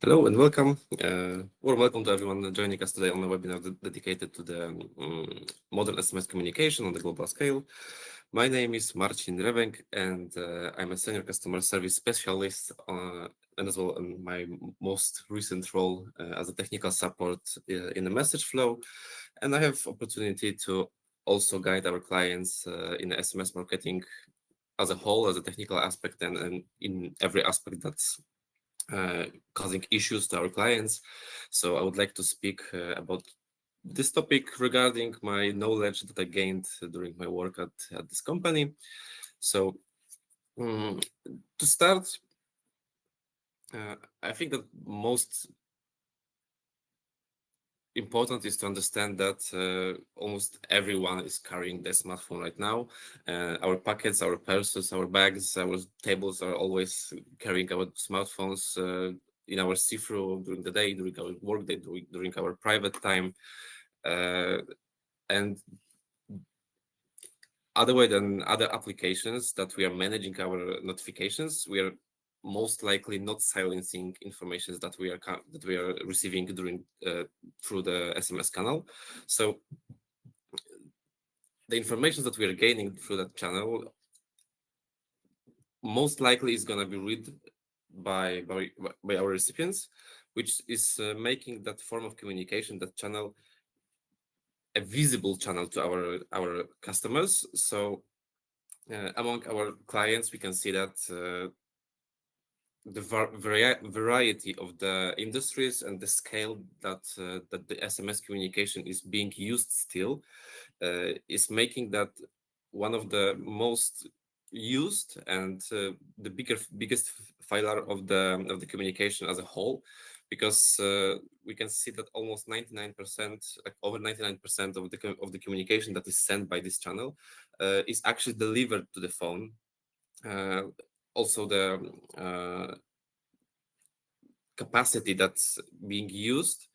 Hello and welcome. Warm welcome to everyone joining us today on a webinar dedicated to the modern SMS communication on the global scale. My name is Marcin Drewek, and I'm a senior customer service specialist, and as well in my most recent role as a technical support in the MessageFlow. And I have opportunity to also guide our clients in the SMS marketing as a whole, as a technical aspect, and in every aspect that's causing issues to our clients. So I would like to speak about this topic regarding my knowledge that I gained during my work at this company. So to start, I think that most important is to understand that almost everyone is carrying their smartphone right now. Our pockets, our purses, our bags, our tables are always carrying our smartphones in our see-through during the day, during our work day, during our private time. And other way than other applications that we are managing our notifications, we are most likely not silencing information that we are receiving during through the SMS channel. So the information that we are gaining through that channel most likely is going to be read by our recipients, which is making that form of communication, that channel, a visible channel to our customers. So among our clients, we can see that the variety of the industries and the scale that the SMS communication is being used still is making that one of the most used and the biggest filer of the communication as a whole, because we can see that almost 99%, like over 99% of the communication that is sent by this channel is actually delivered to the phone. Also, the capacity that's being used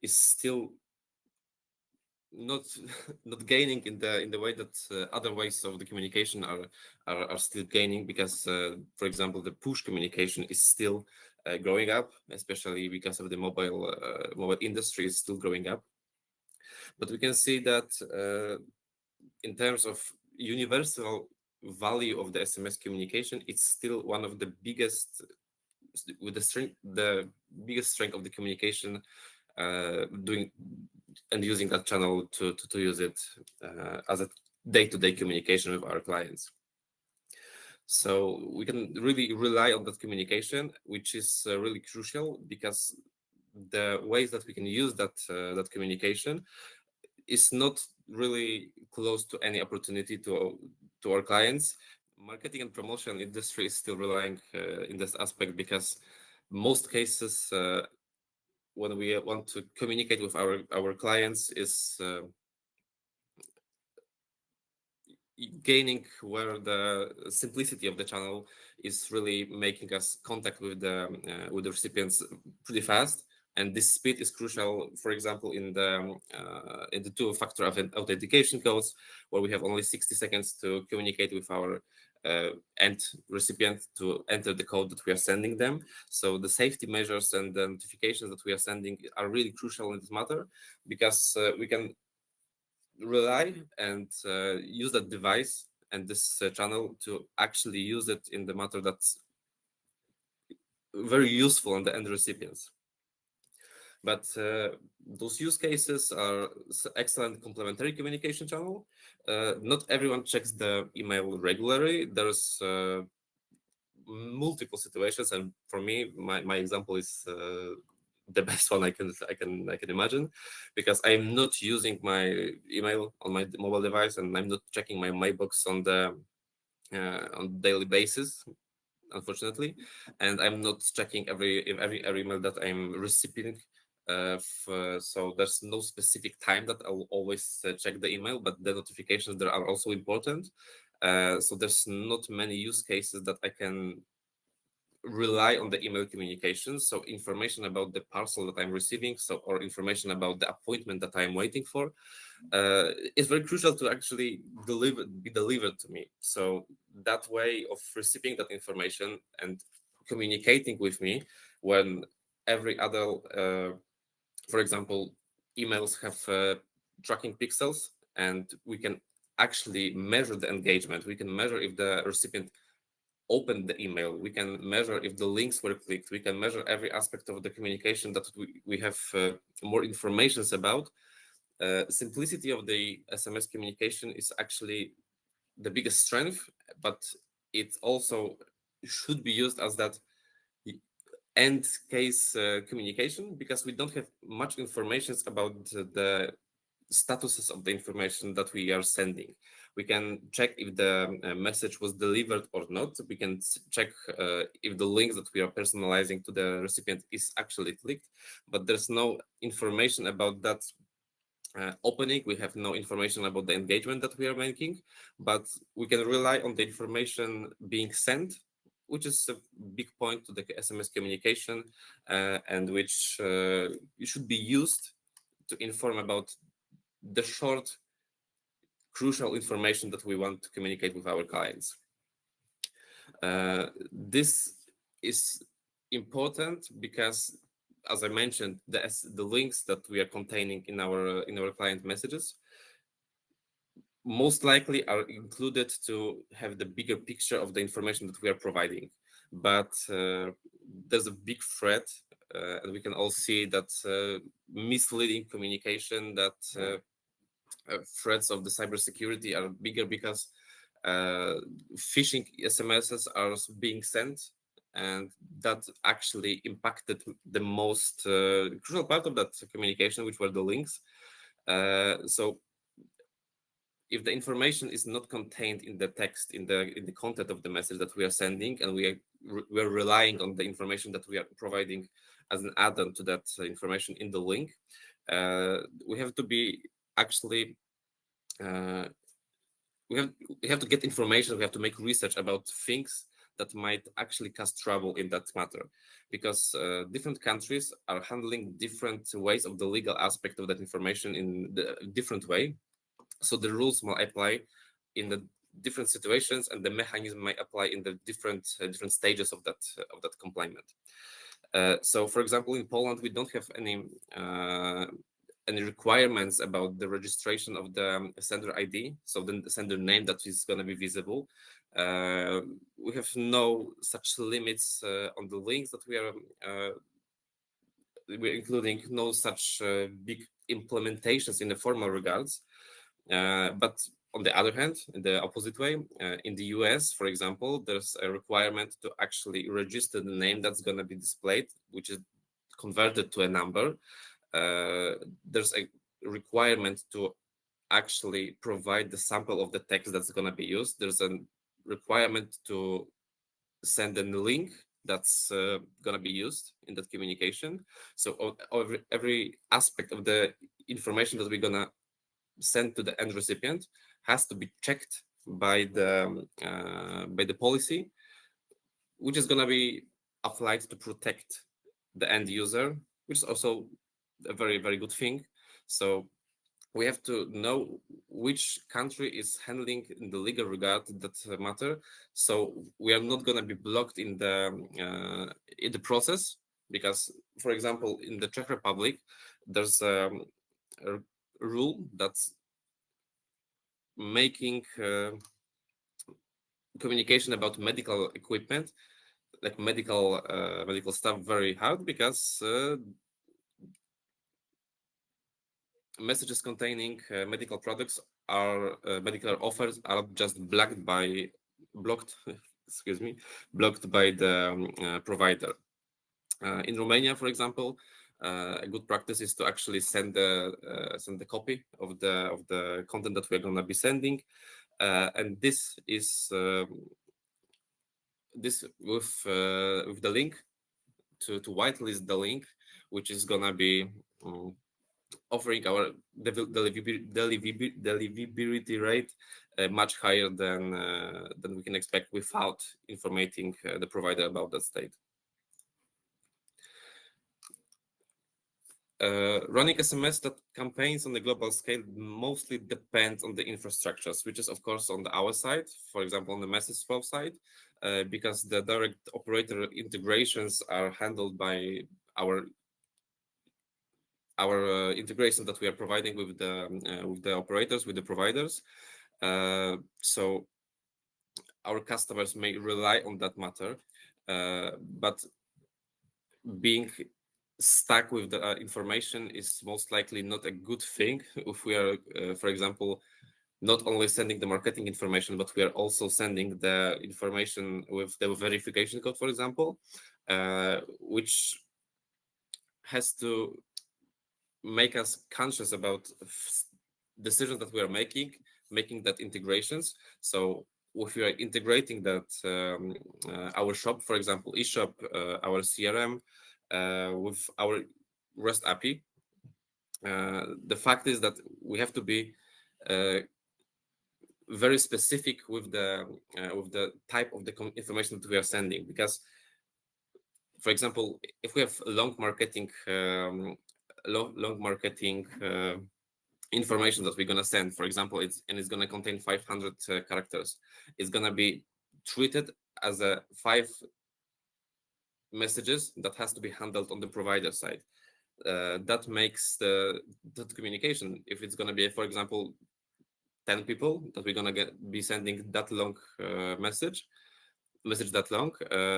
is still not not gaining in the way that other ways of the communication are still gaining, because for example, the push communication is still growing up, especially because of the mobile industry is still growing up. But we can see that in terms of universal value of the SMS communication, it's still one of the biggest, with the biggest strength of the communication, doing and using that channel to use it as a day-to-day communication with our clients. So we can really rely on that communication, which is really crucial, because the ways that we can use that communication is not really close to any opportunity to our clients. Marketing and promotional industry is still relying in this aspect, because most cases when we want to communicate with our clients is gaining where the simplicity of the channel is really making us contact with the recipients pretty fast. And this speed is crucial, for example, in the two-factor authentication codes, where we have only 60 seconds to communicate with our end recipient to enter the code that we are sending them. So the safety measures and the notifications that we are sending are really crucial in this matter, because we can rely and use that device and this channel to actually use it in the matter that's very useful on the end recipients. But those use cases are excellent complementary communication channel. Not everyone checks the email regularly. There's multiple situations, and for me, my example is the best one I can imagine, because I'm not using my email on my mobile device, and I'm not checking my mailbox on daily basis, unfortunately, and I'm not checking every email that I'm receiving. So there's no specific time that I'll always check the email, but the notifications there are also important. So there's not many use cases that I can rely on the email communication. So information about the parcel that I'm receiving, or information about the appointment that I'm waiting for, is very crucial to actually be delivered to me. So that way of receiving that information and communicating with me when every other, for example, emails have tracking pixels, and we can actually measure the engagement. We can measure if the recipient opened the email. We can measure if the links were clicked. We can measure every aspect of the communication that we have more information about. Simplicity of the SMS communication is actually the biggest strength, but it also should be used as that end case communication, because we don't have much information about the statuses of the information that we are sending. We can check if the message was delivered or not. We can check if the link that we are personalizing to the recipient is actually clicked, but there's no information about that opening. We have no information about the engagement that we are making, but we can rely on the information being sent, which is a big point to the SMS communication, and which should be used to inform about the short, crucial information that we want to communicate with our clients. This is important because, as I mentioned, the links that we are containing in our client messages most likely are included to have the bigger picture of the information that we are providing. But there's a big threat, and we can all see that misleading communication, that threats of the cybersecurity are bigger because phishing SMSs are being sent, and that actually impacted the most crucial part of that communication, which were the links. So if the information is not contained in the text, in the content of the message that we are sending, and we're relying on the information that we are providing as an add-on to that information in the link, we have to be actually we have to get information. We have to make research about things that might actually cause trouble in that matter, because different countries are handling different ways of the legal aspect of that information in the different way. So the rules might apply in the different situations, and the mechanism might apply in the different stages of that complaint. So, for example, in Poland, we don't have any requirements about the registration of the sender ID, so the sender name that is going to be visible. We have no such limits on the links that we're including, no such big implementations in the formal regards. But on the other hand, in the opposite way, in the US, for example, there's a requirement to actually register the name that's going to be displayed, which is converted to a number. There's a requirement to actually provide the sample of the text that's going to be used. There's a requirement to send a link that's going to be used in that communication. So every aspect of the information that we're going to send to the end recipient has to be checked by the policy, which is going to be applied to protect the end user, which is also a very, very good thing. So we have to know which country is handling in the legal regard that matter. So we are not going to be blocked in the process, because, for example, in the Czech Republic, there's a rule that's making communication about medical equipment, like medical stuff, very hard, because messages containing medical products are medical offers are just blocked by the provider. In Romania, for example, a good practice is to actually send the copy of the content that we're going to be sending, and this is this with the link to whitelist the link, which is going to be offering our deliverability rate much higher than we can expect without informating the provider about that state. Running SMS campaigns on the global scale mostly depends on the infrastructures, which is of course on our side, for example, on the MessageFlow side, because the direct operator integrations are handled by our integration that we are providing with the operators, with the providers. So our customers may rely on that matter, but being stuck with the information is most likely not a good thing if we are, for example, not only sending the marketing information, but we are also sending the information with the verification code, for example, which has to make us conscious about decisions that we are making that integrations. So if we are integrating that our shop, for example, eShop, our CRM, with our REST API, the fact is that we have to be very specific with the type of the information that we are sending, because, for example, if we have long marketing information that we're going to send, for example, it's going to contain 500 characters, it's going to be treated as a 5 messages that has to be handled on the provider side. That makes that communication, if it's going to be, for example, 10 people that we're going to be sending that long message that long,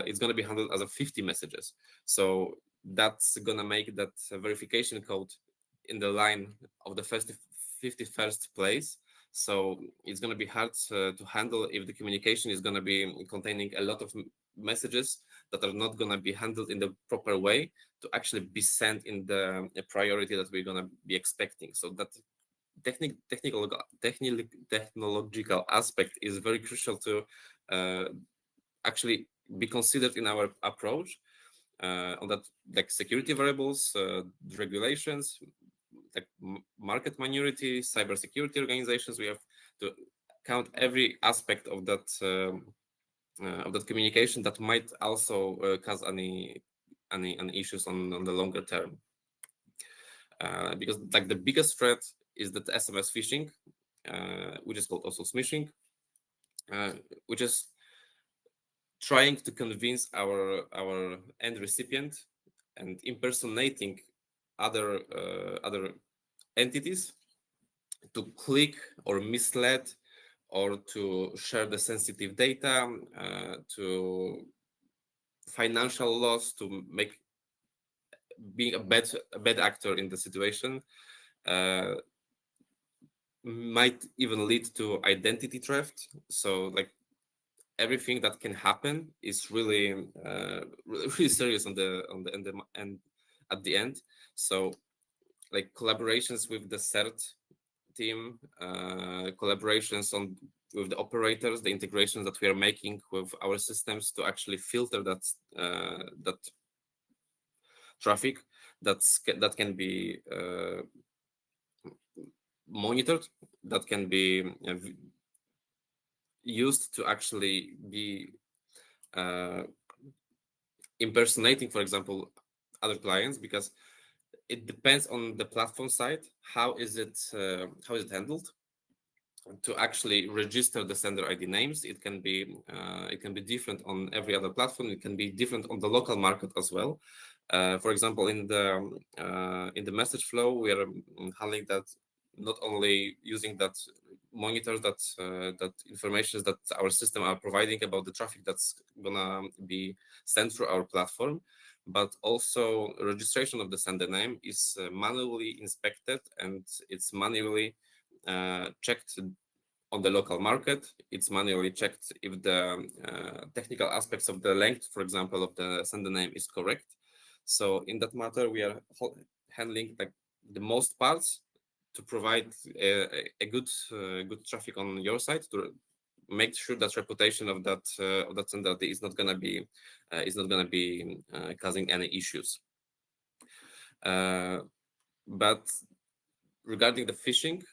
it's going to be handled as a 50 messages. So that's going to make that verification code in the line of the 51st place. So it's going to be hard to handle if the communication is going to be containing a lot of messages that are not going to be handled in the proper way to actually be sent in the priority that we're going to be expecting. So that technological aspect is very crucial to actually be considered in our approach on that, like security variables, regulations, like market minority, cybersecurity organizations. We have to count every aspect of that communication that might also cause any issues on the longer term. Because like the biggest threat is that SMS phishing, which is called also smishing, which is trying to convince our end recipient and impersonating other entities to click or mislead or to share the sensitive data, to financial loss, to make being a bad actor in the situation, might even lead to identity theft. So like everything that can happen is really really serious on the end at the end. So like collaborations with the CERT team, collaborations with the operators, the integrations that we are making with our systems to actually filter that traffic that can be monitored, that can be used to actually be impersonating, for example, other clients, because it depends on the platform side. How is it handled? To actually register the sender ID names, it can be different on every other platform. It can be different on the local market as well. For example, in the MessageFlow, we are handling that, not only using that monitors that information that our system are providing about the traffic that's gonna be sent through our platform, but also registration of the sender name is manually inspected, and it's manually checked on the local market. It's manually checked if the technical aspects of the length, for example, of the sender name is correct. So in that matter, we are handling like the most parts to provide a good traffic on your side, to make sure that reputation of that sender is not gonna be causing any issues. But regarding the phishing,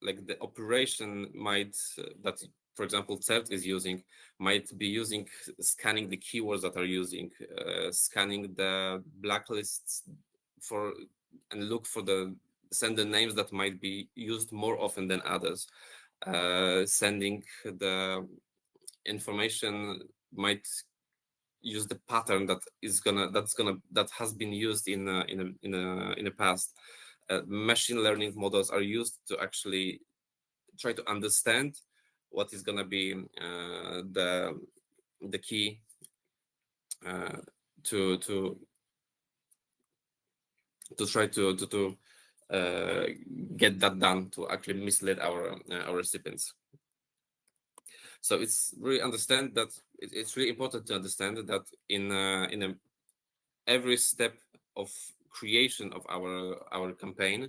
like the operation might that, for example, CERT is using, might be using scanning the keywords that are using, scanning the blacklists and look for the sender names that might be used more often than others. Sending the information might use the pattern that has been used in the past. Machine learning models are used to actually try to understand what is gonna be the key to try to get that done, to actually mislead our recipients. So it's really understand that it's really important to understand that in every step of creation of our campaign,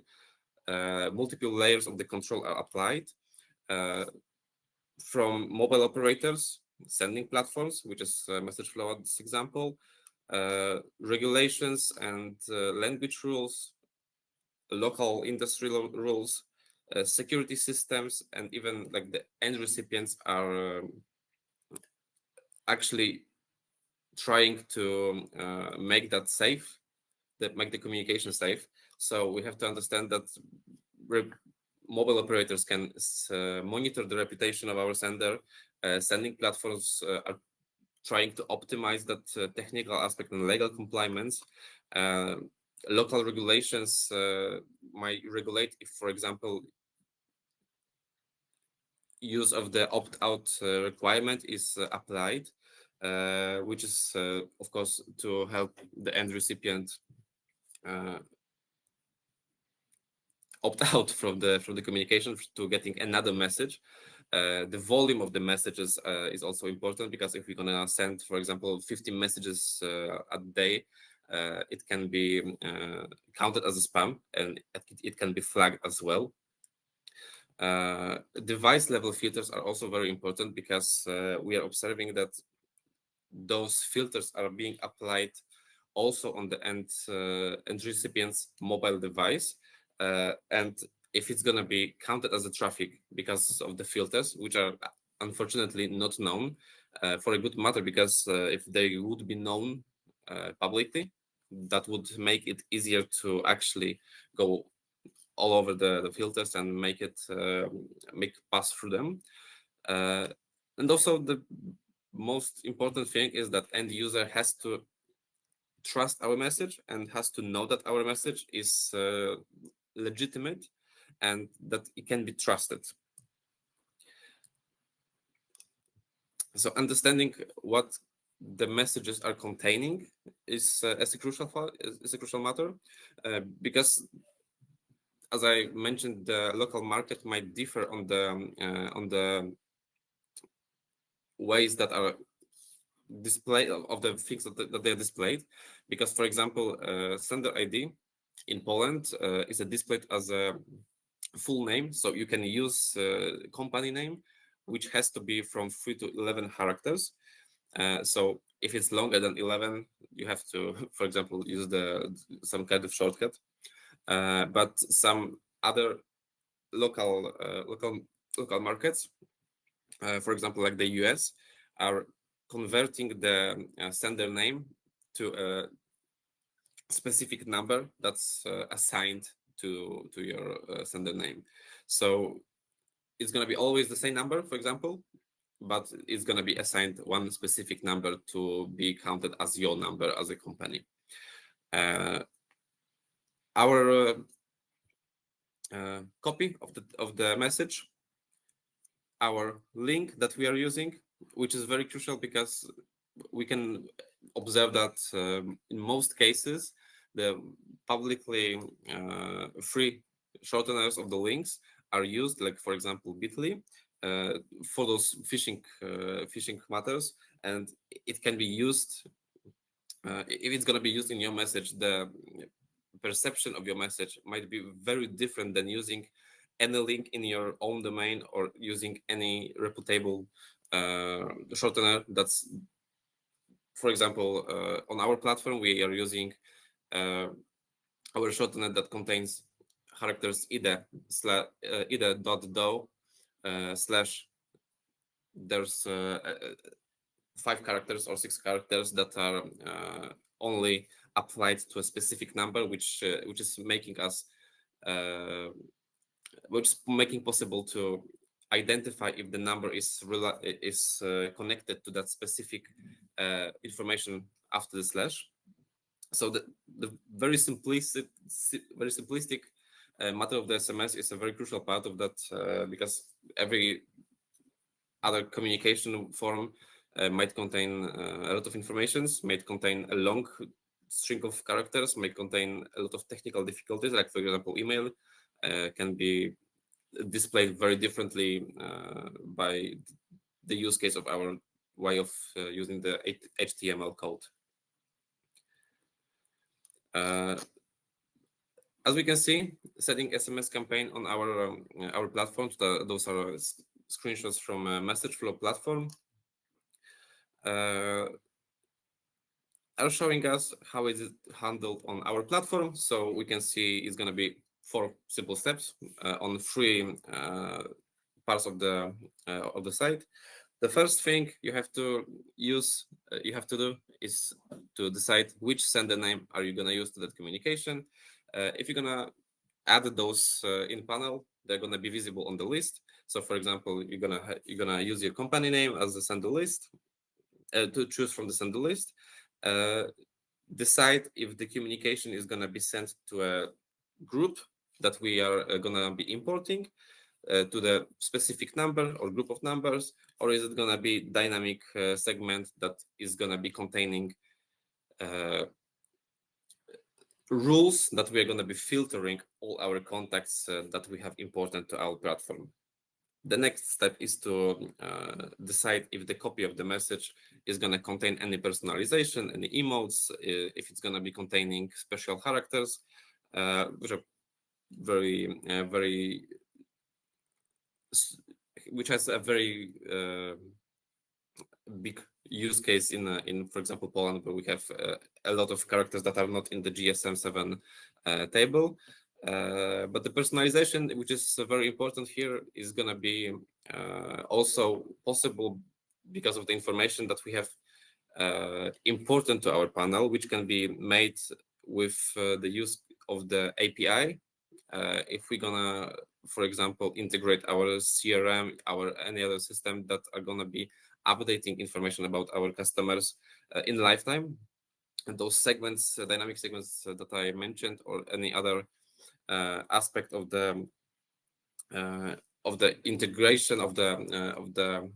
multiple layers of the control are applied, from mobile operators, sending platforms, which is MessageFlow at this example, regulations and language rules, local industry rules, security systems, and even like the end recipients are actually trying to make that safe, that make the communication safe. So we have to understand that mobile operators can monitor the reputation of our sender. Sending platforms are trying to optimize that technical aspect and legal compliance. Local regulations might regulate if, for example, use of the opt-out requirement is applied, which is, of course, to help the end recipient opt out from the communication to getting another message. The volume of the messages is also important, because if we're gonna send, for example, 50 messages a day, it can be counted as a spam, and it can be flagged as well. Device level filters are also very important, because we are observing that those filters are being applied also on the end recipient's mobile device, and if it's going to be counted as a traffic because of the filters, which are unfortunately not known, for a good matter, because if they would be known publicly, that would make it easier to actually go all over the filters and make it pass through them. And also the most important thing is that end user has to trust our message and has to know that our message is legitimate and that it can be trusted. So understanding what the messages are containing is a crucial matter, because, as I mentioned, the local market might differ on the ways that are display of the things that they are displayed. Because, for example, sender ID in Poland is displayed as a full name, so you can use company name, which has to be from 3 to 11 characters. So if it's longer than 11, you have to, for example, use some kind of shortcut. But some other local markets, for example, like the US, are converting the sender name to a specific number that's assigned to your sender name. So it's going to be always the same number, for example, but it's going to be assigned one specific number to be counted as your number as a company. Our copy of the message, our link that we are using, which is very crucial, because we can observe that in most cases the publicly free shorteners of the links are used, like, for example, Bitly, for those phishing matters, and it can be used if it's going to be used in your message. The perception of your message might be very different than using any link in your own domain or using any reputable shortener. That's, for example, on our platform, we are using our shortener that contains characters ide.do slash there's 5 characters or 6 characters that are only applied to a specific number, which is making us which is making possible to identify if the number is connected to that specific information after the slash. So the very simplistic matter of the SMS is a very crucial part of that, because every other communication form might contain a lot of informations, might contain a long string of characters, might contain a lot of technical difficulties, like for example email can be displayed very differently by the use case of our way of using the HTML code. As we can see, setting SMS campaign on our platforms, those are screenshots from MessageFlow platform, are showing us how it is handled on our platform. So we can see it's going to be 4 simple steps on 3 parts of the site. The first thing you have to do is to decide which sender name are you going to use to that communication. If you're going to add those in panel, they're going to be visible on the list. So for example, you're going to use your company name as the sender list to choose from the sender list. Decide if the communication is going to be sent to a group that we are going to be importing, to the specific number or group of numbers, or is it going to be dynamic segment that is going to be containing rules that we are going to be filtering all our contacts that we have imported to our platform. The next step is to decide if the copy of the message is going to contain any personalization, any emotes, if it's going to be containing special characters, which are which has a very big use case in for example Poland, where we have a lot of characters that are not in the GSM7 table. But the personalization, which is very important here, is going to be also possible because of the information that we have important to our panel, which can be made with the use of the API. If we're gonna, for example, integrate our CRM, any other system that are gonna be updating information about our customers in lifetime, and those segments, dynamic segments that I mentioned, or any other aspect of the integration of the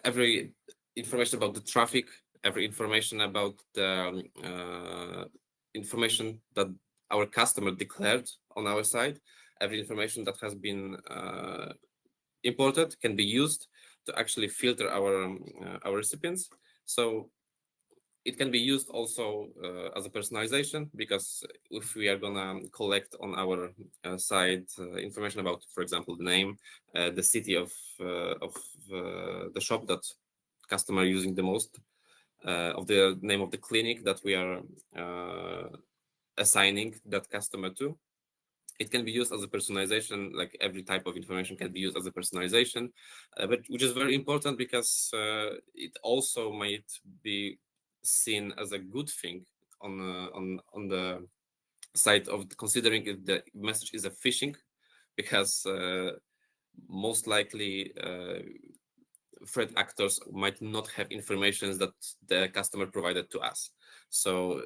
every information about the traffic, every information about the information that our customer declared on our side, every information that has been imported can be used to actually filter our recipients. So it can be used also as a personalization, because if we are gonna collect on our side information about, for example, the name, the city of the shop that customer using the most, of the name of the clinic that we are assigning that customer to, it can be used as a personalization. Like every type of information can be used as a personalization, but which is very important because it also might be seen as a good thing on the side of considering if the message is a phishing, because most likely threat actors might not have information that the customer provided to us. So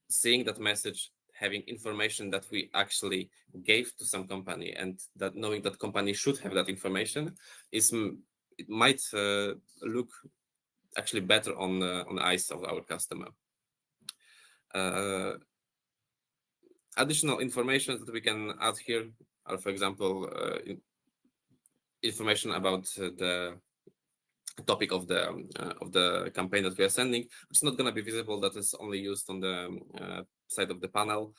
seeing that message having information that we actually gave to some company, and that knowing that company should have that information, it might look actually better on the eyes of our customer. Additional information that we can add here are, for example, information about the topic of the campaign that we are sending. It's not going to be visible. That is only used on the side of the panel.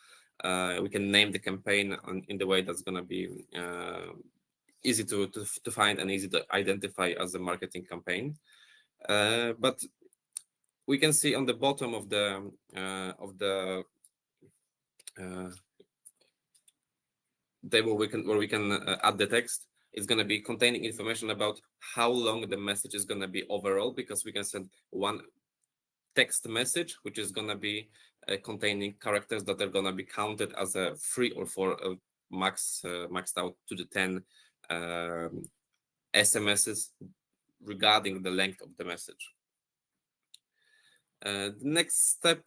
We can name the campaign in the way that's going to be easy to find and easy to identify as a marketing campaign. But we can see on the bottom of the table where we can add the text. It's going to be containing information about how long the message is going to be overall, because we can send one text message, which is going to be containing characters that are going to be counted as a 3 or 4 maxed out to the 10 SMSs regarding the length of the message. The next step,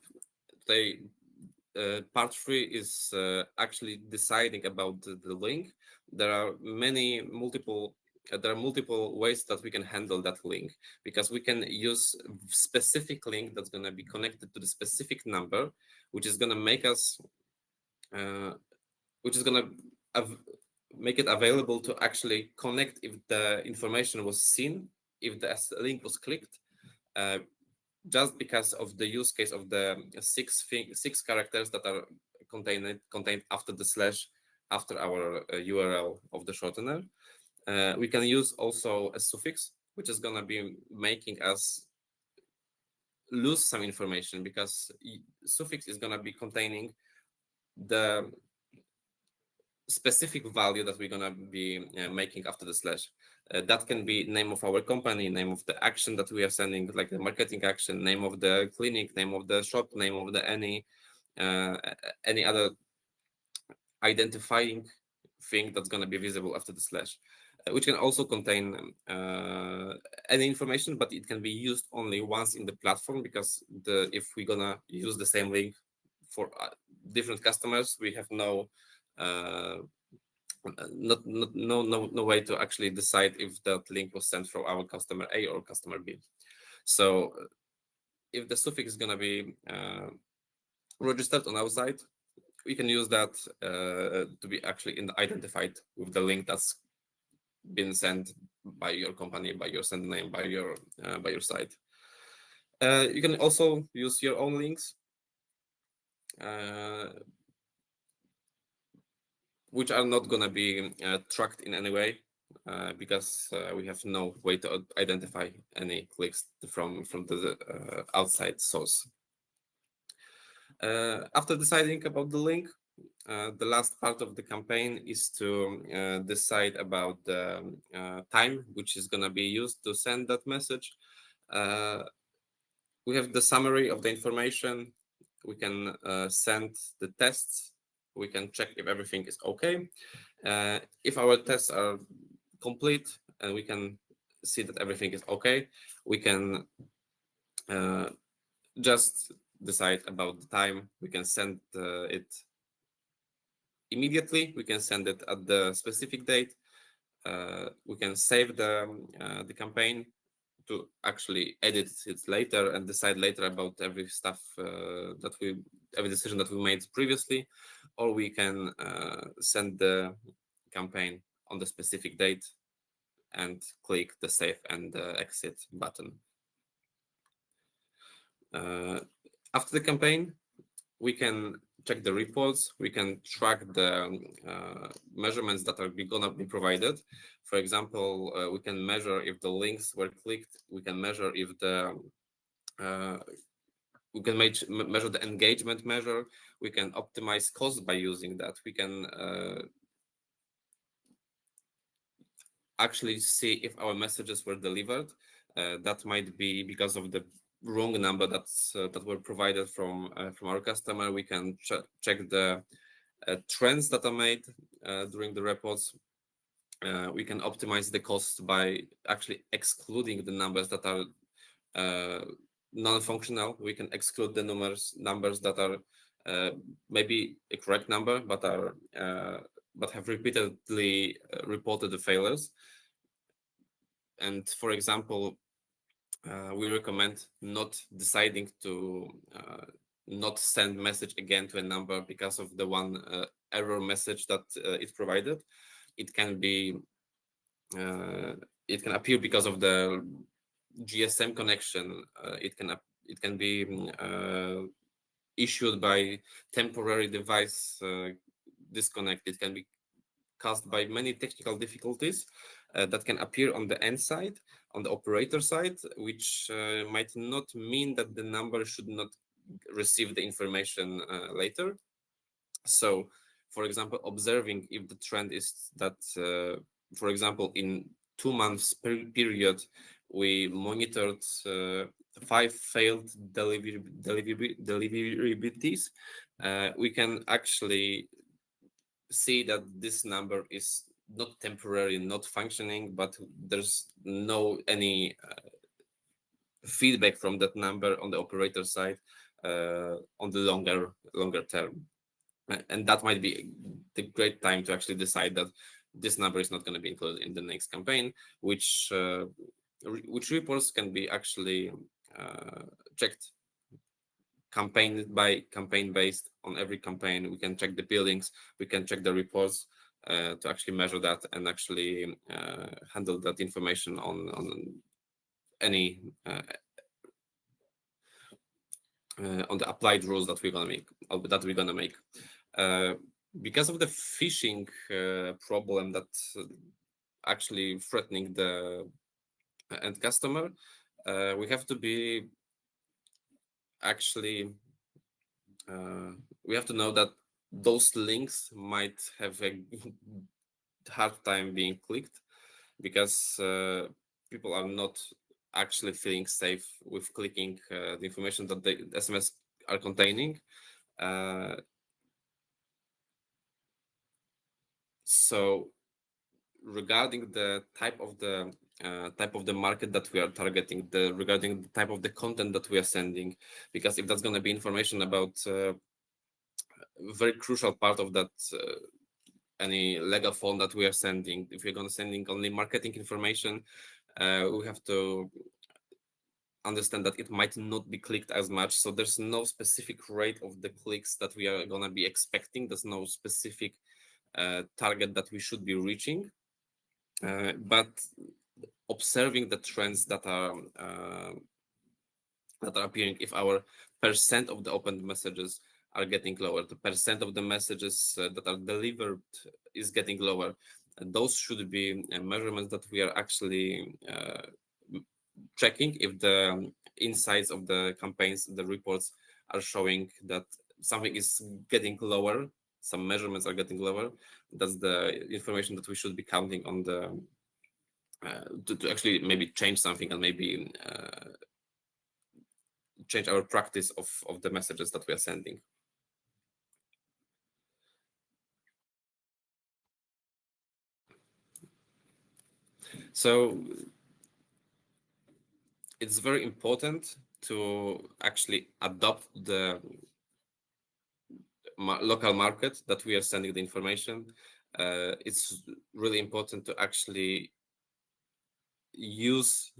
part 3, is actually deciding about the link. There are multiple ways that we can handle that link, because we can use specific link that's going to be connected to the specific number, which is going to make us make it available to actually connect if the information was seen, if the link was clicked, just because of the use case of the six characters that are contained after the slash, after our URL of the shortener. We can use also a suffix, which is going to be making us lose some information, because suffix is going to be containing the specific value that we're going to be making after the slash. That can be name of our company, name of the action that we are sending, like the marketing action, name of the clinic, name of the shop, name of the any other identifying thing that's going to be visible after the slash, which can also contain any information, but it can be used only once in the platform, because if we're going to use the same link for different customers, we have no way to actually decide if that link was sent from our customer A or customer B. So if the suffix is going to be registered on our side, we can use that to be actually identified with the link that's been sent by your company, by your sender name, by your site. You can also use your own links, which are not going to be tracked in any way, because we have no way to identify any clicks from the outside source. After deciding about the link, the last part of the campaign is to decide about the time which is going to be used to send that message. We have the summary of the information. We can send the tests. We can check if everything is okay. If our tests are complete and we can see that everything is okay, we can just decide about the time. We can send it immediately. We can send it at the specific date. We can save the campaign to actually edit it later and decide later about every decision that we made previously, or we can send the campaign on the specific date and click the save and exit button. After the campaign, we can check the reports. We can track the measurements that are going to be provided. For example, we can measure if the links were clicked. We can measure if we can measure the engagement measure. We can optimize cost by using that. We can actually see if our messages were delivered. That might be because of the wrong number that were provided from our customer. We can check the trends that are made during the reports. We can optimize the cost by actually excluding the numbers that are non-functional. We can exclude the numbers that are maybe a correct number, but have repeatedly reported the failures. And for example, we recommend not deciding to not send message again to a number because of the one error message that is provided. It can appear because of the GSM connection. It can be issued by temporary device disconnect. It can be caused by many technical difficulties that can appear on the end side, on the operator side, which might not mean that the number should not receive the information later. So, for example, observing if the trend is that, for example, in 2 months period, we monitored 5 failed deliverabilities, we can actually see that this number is not temporary, not functioning, but there's no any feedback from that number on the operator side on the longer term. And that might be the great time to actually decide that this number is not going to be included in the next campaign, which reports can be actually checked campaign by campaign based. On every campaign we can check the billings, we can check the reports to actually measure that and actually handle that information on any on the applied rules that we're gonna make. Because of the phishing problem that actually threatening the end customer, we have to be actually we have to know that those links might have a hard time being clicked, because people are not actually feeling safe with clicking the information that the SMS are containing. So regarding the type of the market that we are targeting, regarding the type of the content that we are sending, because if that's going to be information about a very crucial part of that any legal form that we are sending, if we're going to sending only marketing information, we have to understand that it might not be clicked as much. So there's no specific rate of the clicks that we are going to be expecting. There's no specific target that we should be reaching, but observing the trends that are appearing, if our percent of the opened messages are getting lower, the percent of the messages that are delivered is getting lower, and those should be measurements that we are actually checking. If the insights of the campaigns, the reports are showing that something is getting lower, some measurements are getting lower, that's the information that we should be counting on the to actually maybe change something and maybe change our practice of the messages that we are sending. So it's very important to actually adopt the local market that we are sending the information. It's really important to actually use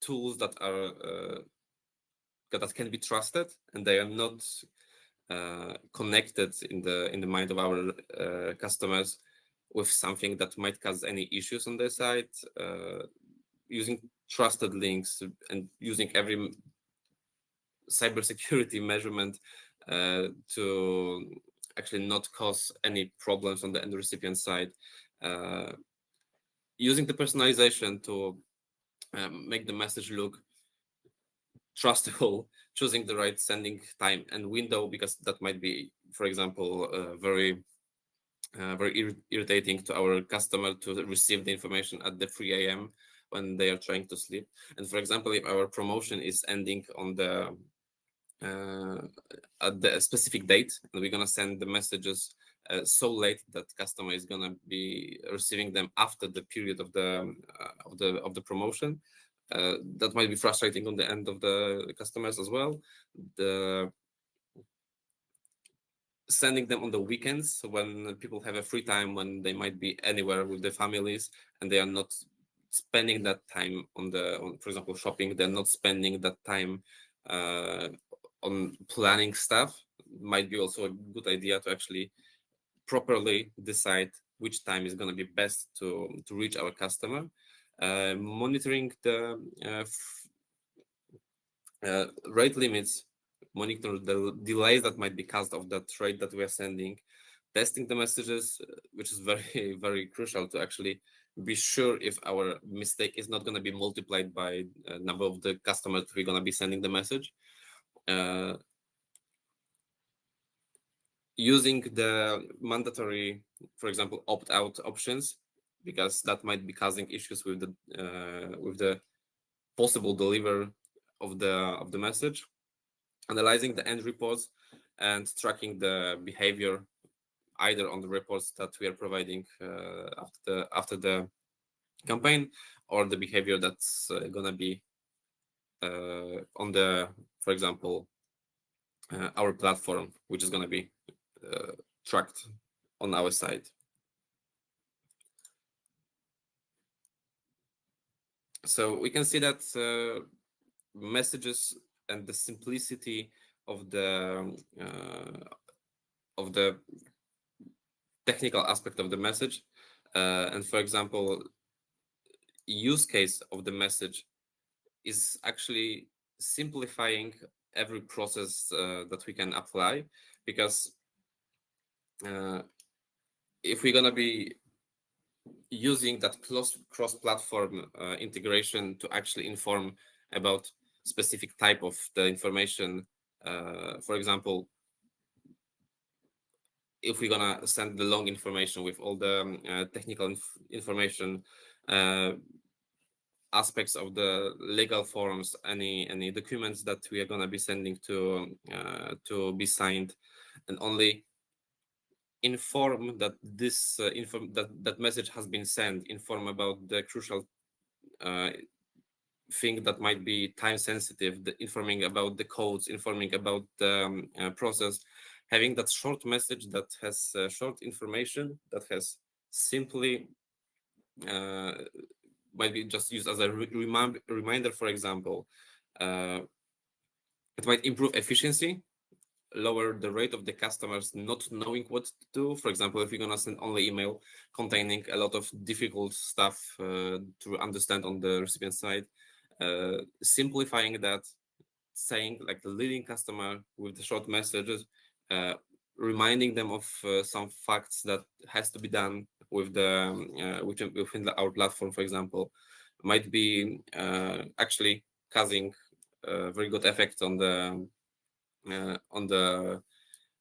tools that are that can be trusted, and they are not connected in the mind of our customers with something that might cause any issues on their side. Using trusted links and using every cybersecurity measurement to actually not cause any problems on the end recipient side. Using the personalization to make the message look trustable, choosing the right sending time and window, because that might be, for example, very irritating to our customer to receive the information at the 3 a.m. when they are trying to sleep. And for example, if our promotion is ending on the at the specific date, and we're gonna send the messages so late that customer is gonna be receiving them after the period of the promotion, that might be frustrating on the end of the customers as well. The sending them on the weekends when people have a free time, when they might be anywhere with their families and they are not spending that time on for example, shopping, they're not spending that time on planning stuff, might be also a good idea to actually properly decide which time is going to be best to reach our customer. Monitoring the rate limits, monitor the delays that might be caused of that rate that we are sending, testing the messages, which is very, very crucial to actually be sure if our mistake is not going to be multiplied by a number of the customers we're going to be sending the message. Using the mandatory, for example, opt-out options, because that might be causing issues with the possible delivery of the message. Analyzing the end reports and tracking the behavior, either on the reports that we are providing after the campaign, or the behavior that's gonna be on the, for example, our platform, which is gonna be tracked on our side. So we can see that messages and the simplicity of the technical aspect of the message, and for example, use case of the message is actually simplifying every process that we can apply, because if we're gonna be using that cross-platform integration to actually inform about specific type of the information, for example, if we're gonna send the long information with all the technical information, aspects of the legal forms, any documents that we are gonna be sending to be signed, and only inform that this that message has been sent, inform about the crucial thing that might be time sensitive, informing about the codes, informing about the process, having that short message that has short information, that has simply might be just used as a reminder, for example. It might improve efficiency, lower the rate of the customers not knowing what to do. For example, if you're gonna send only email containing a lot of difficult stuff to understand on the recipient side, simplifying that, saying like the leading customer with the short messages, reminding them of some facts that has to be done with the within our platform, for example, might be actually causing a very good effect on the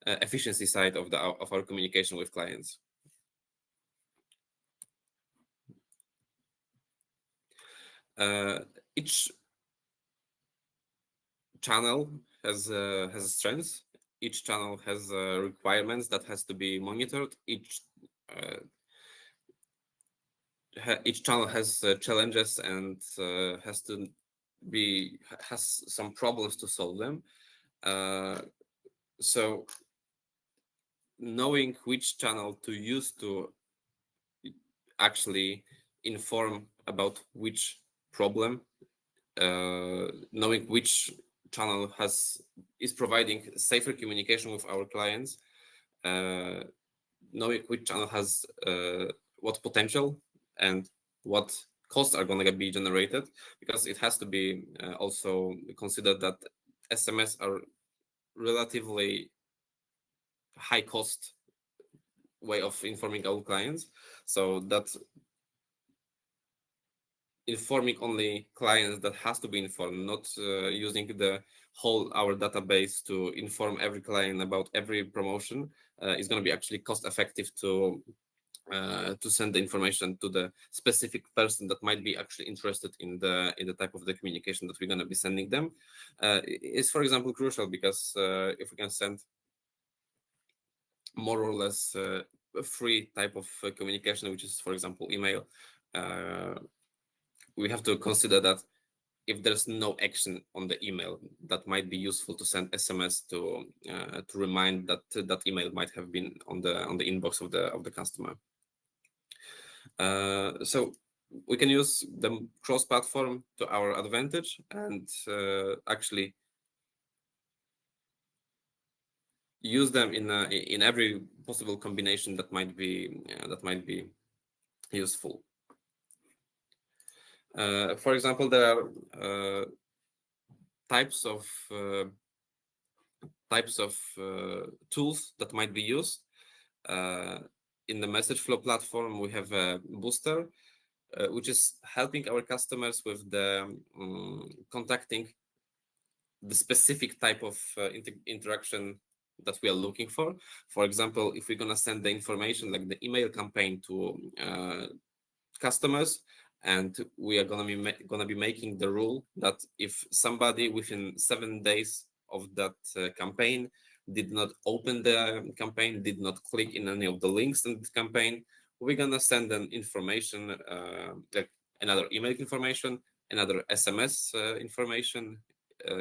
efficiency side of our communication with clients. Each channel has strengths. Each channel has requirements that has to be monitored. Each channel has challenges and has some problems to solve them. So knowing which channel to use to actually inform about which problem, knowing which channel is providing safer communication with our clients, knowing which channel has what potential and what costs are going to be generated, because it has to be also considered that SMS are relatively high cost way of informing our clients, so that informing only clients that has to be informed, not using the whole our database to inform every client about every promotion, is going to be actually cost effective to send the information to the specific person that might be actually interested in the type of the communication that we're going to be sending them. Is, for example, crucial, because if we can send more or less a free type of communication, which is, for example, email, we have to consider that if there's no action on the email, that might be useful to send SMS to remind that that email might have been on the inbox of the customer. So we can use the cross-platform to our advantage, and actually use them in every possible combination that might be useful. For example, there are types of tools that might be used. In the MessageFlow platform, we have a booster, which is helping our customers with the contacting the specific type of interaction that we are looking for. For example, if we're gonna send the information like the email campaign to customers, and we are gonna be making the rule that if somebody within 7 days of that campaign did not open the campaign, did not click in any of the links in the campaign, we're gonna send them information, like another email information, another SMS information,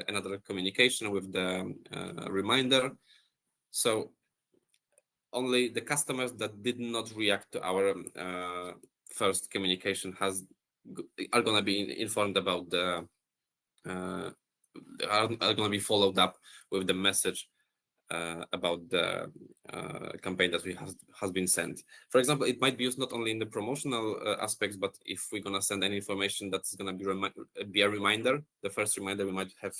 another communication with the reminder. So only the customers that did not react to our first communication are gonna be informed about the uh, are gonna be followed up with the message about the campaign that has been sent. For example, it might be used not only in the promotional aspects, but if we're gonna send any information that's gonna be a reminder, the first reminder we might have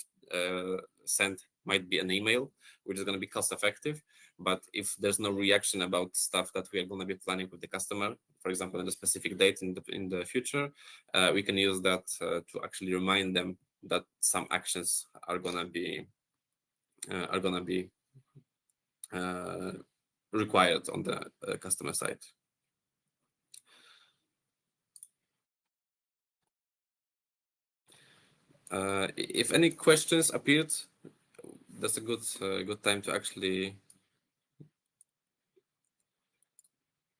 sent might be an email, which is gonna be cost effective. But if there's no reaction about stuff that we are gonna be planning with the customer, for example, in a specific date in the future, we can use that to actually remind them that some actions are gonna be required on the customer side. If any questions appeared, that's a good time to actually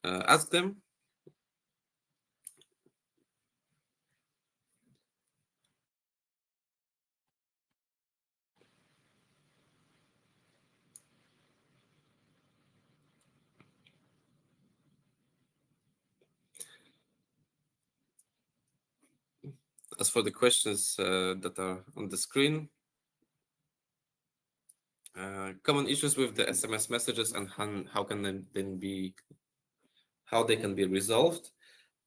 ask them. As for the questions that are on the screen, common issues with the SMS messages and how can how they can be resolved.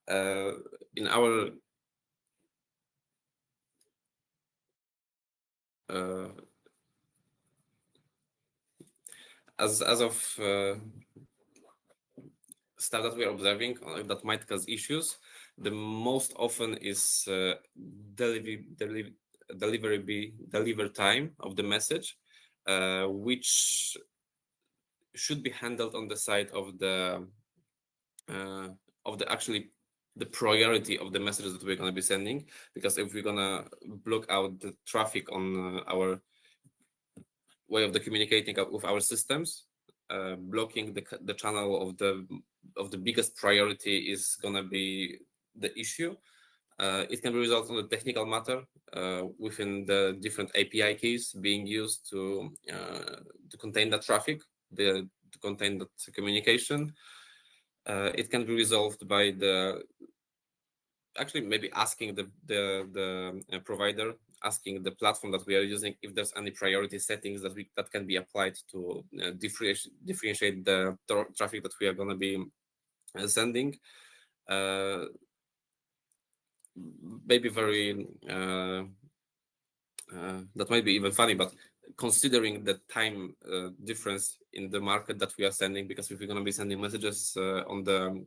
In our as of stuff that we are observing that might cause issues, the most often is deliver time of the message, which should be handled on the side of the actually the priority of the messages that we're going to be sending. Because if we're going to block out the traffic on our way of the communicating with our systems, blocking the channel of the biggest priority is going to be the issue. It can be resolved on the technical matter within the different API keys being used to contain that traffic, to contain that communication. It can be resolved by actually maybe asking the provider, asking the platform that we are using if there's any priority settings that can be applied to differentiate the traffic that we are going to be sending. Maybe very that might be even funny, but considering the time difference in the market that we are sending, because if we're going to be sending messages on the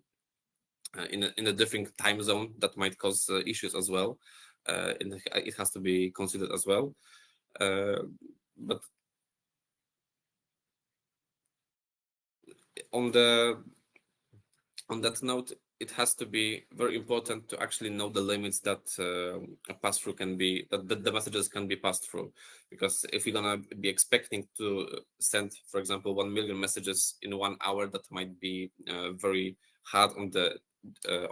in a different time zone, that might cause issues as well. It has to be considered as well. But on that note, it has to be very important to actually know the limits that a pass-through can be, that the messages can be passed through. Because if you're gonna be expecting to send, for example, 1 million messages in 1 hour, that might be very hard on the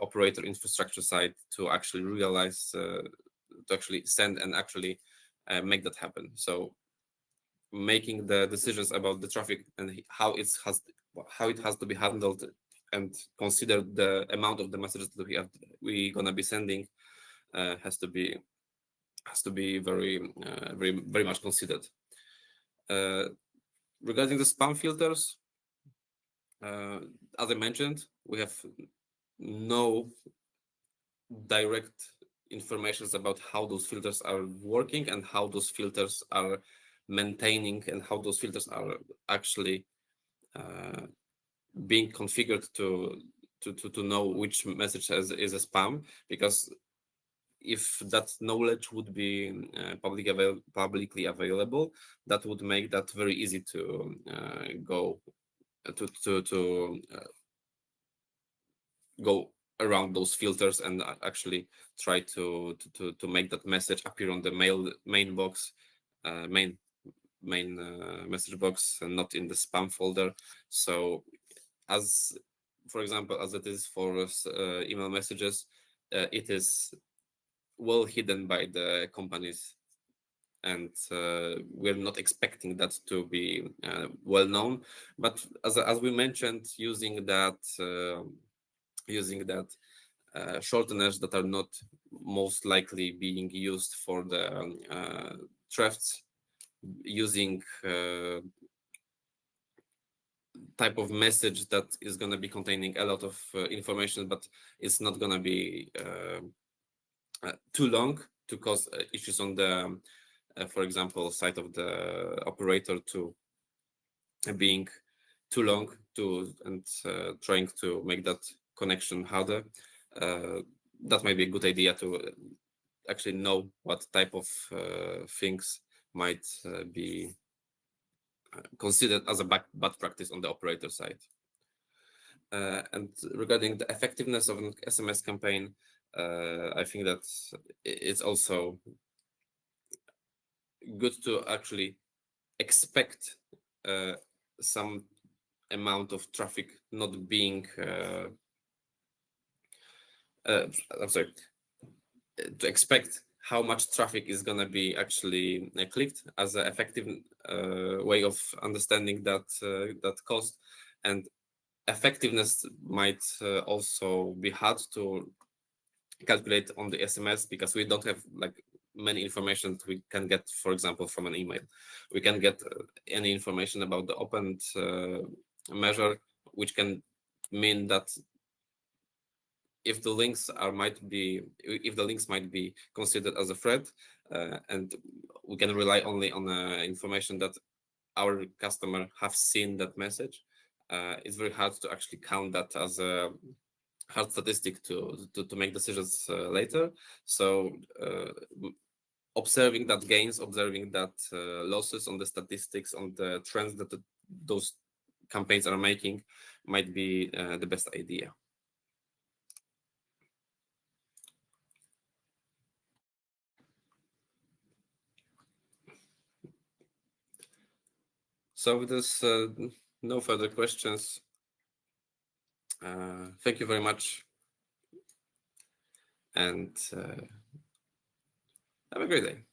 operator infrastructure side to actually realize, to actually send and actually make that happen. So making the decisions about the traffic and how it has to be handled, and consider the amount of the messages that we're gonna be sending has to be very much considered. Regarding the spam filters, as I mentioned, we have no direct information about how those filters are working and how those filters are maintaining and how those filters are actually being configured to know which message is a spam. Because if that knowledge would be publicly available, that would make that very easy to go around those filters and actually try to make that message appear on the main main message box and not in the spam folder. So as, for example, as it is for email messages, it is well hidden by the companies, and we're not expecting that to be well known. But as we mentioned, using that shorteners that are not most likely being used for the thefts, using type of message that is going to be containing a lot of information, but it's not going to be too long to cause issues on the, for example, side of the operator to being too long to and trying to make that connection harder. That might be a good idea to actually know what type of things might be considered as a bad practice on the operator side. And regarding the effectiveness of an SMS campaign, I think that it's also good to actually expect some amount of traffic not being I'm sorry, to expect how much traffic is going to be actually clicked as an effective way of understanding that that cost. And effectiveness might also be hard to calculate on the SMS, because we don't have like many information that we can get, for example, from an email. We can get any information about the opened measure, which can mean that if the links might be considered as a threat, and we can rely only on information that our customer have seen that message, it's very hard to actually count that as a hard statistic to make decisions later. So observing that gains, observing that losses on the statistics, on the trends that those campaigns are making might be the best idea. So with this, no further questions. Thank you very much, and have a great day.